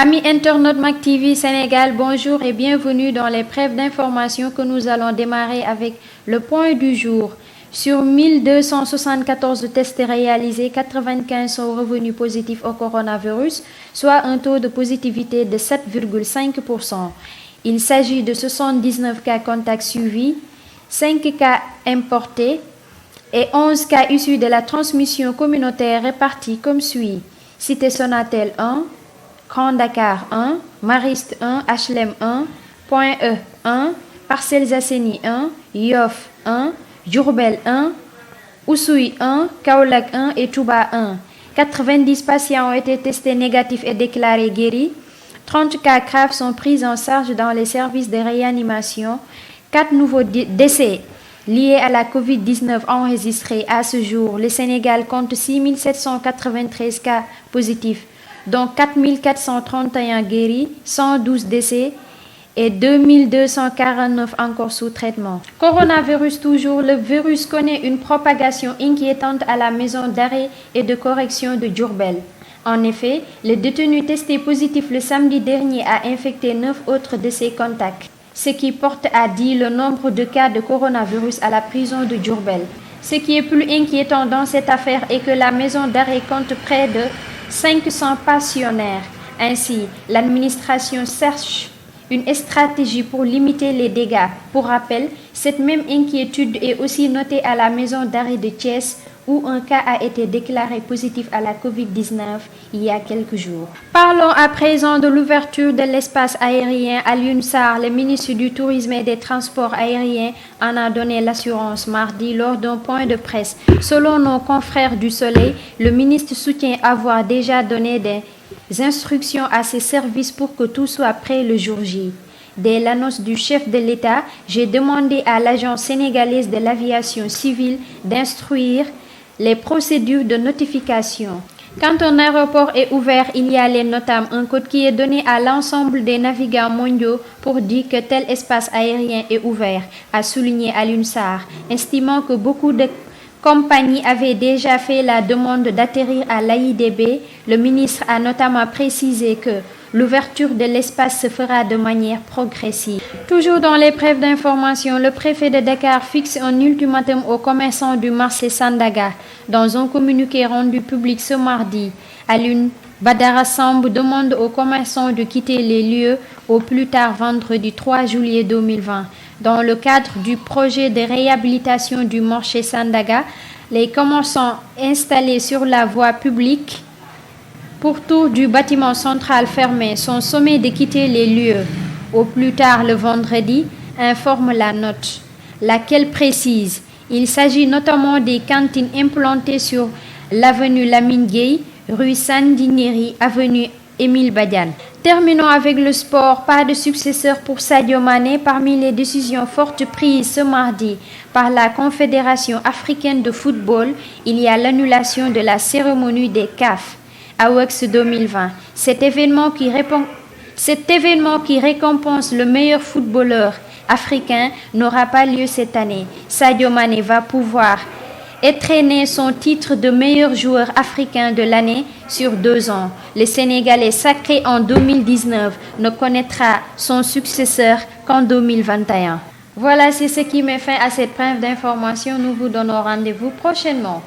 Amis internautes Mak TV Sénégal, bonjour et bienvenue dans les brèves d'information que nous allons démarrer avec le point du jour. Sur 1274 tests réalisés, 95 sont revenus positifs au coronavirus, soit un taux de positivité de 7,5%. Il s'agit de 79 cas contacts suivis, 5 cas importés et 11 cas issus de la transmission communautaire répartis comme suit. Cité Sonatel 1, Grand Dakar 1, Mariste 1, HLM 1, Point E 1, Parcelles Assainies 1, Yoff 1, Diourbel 1, Oussouye 1, Kaolack 1 et Touba 1. 90 patients ont été testés négatifs et déclarés guéris. 30 cas graves sont pris en charge dans les services de réanimation. 4 nouveaux décès liés à la Covid-19 enregistrés à ce jour. Le Sénégal compte 6 793 cas positifs, dont 4 431 guéris, 112 décès et 2 249 encore sous traitement. Coronavirus toujours, le virus connaît une propagation inquiétante à la maison d'arrêt et de correction de Diourbel. En effet, le détenu testé positif le samedi dernier a infecté 9 autres de ses contacts, ce qui porte à 10 le nombre de cas de coronavirus à la prison de Diourbel. Ce qui est plus inquiétant dans cette affaire est que la maison d'arrêt compte près de 500 pensionnaires. Ainsi, l'administration cherche une stratégie pour limiter les dégâts. Pour rappel, cette même inquiétude est aussi notée à la maison d'arrêt de Thiès, où un cas a été déclaré positif à la Covid-19 il y a quelques jours. Parlons à présent de l'ouverture de l'espace aérien. Alioune Sarr, le ministre du Tourisme et des Transports aériens, en a donné l'assurance mardi lors d'un point de presse. Selon nos confrères du Soleil, le ministre soutient avoir déjà donné des instructions à ses services pour que tout soit prêt le jour J. Dès l'annonce du chef de l'État, j'ai demandé à l'Agence sénégalaise de l'aviation civile d'instruire les procédures de notification. Quand un aéroport est ouvert, il y a les NOTAM, un code qui est donné à l'ensemble des navigants mondiaux pour dire que tel espace aérien est ouvert, a souligné Alioune Sarr, estimant que beaucoup de compagnies avaient déjà fait la demande d'atterrir à l'AIBD. Le ministre a notamment précisé que l'ouverture de l'espace se fera de manière progressive. Toujours dans les brèves d'information, le préfet de Dakar fixe un ultimatum aux commerçants du marché Sandaga. Dans un communiqué rendu public ce mardi, Alioune Badara Samb demande aux commerçants de quitter les lieux au plus tard vendredi 3 juillet 2020. Dans le cadre du projet de réhabilitation du marché Sandaga, les commerçants installés sur la voie publique pourtour du bâtiment central fermé sont sommés de quitter les lieux au plus tard le vendredi, informe la note, laquelle précise. Il s'agit notamment des cantines implantées sur l'avenue Lamine Gueye, rue Sandiniéry, avenue Émile Badiane. Terminons avec le sport. Pas de successeur pour Sadio Mané. Parmi les décisions fortes prises ce mardi par la Confédération africaine de football, il y a l'annulation de la cérémonie des CAF AWEX 2020. Cet événement qui récompense le meilleur footballeur africain n'aura pas lieu cette année. Sadio Mané va pouvoir étrenner son titre de meilleur joueur africain de l'année sur 2 ans. Le Sénégalais sacré en 2019 ne connaîtra son successeur qu'en 2021. Voilà, c'est ce qui met fin à cette brève d'information. Nous vous donnons rendez-vous prochainement.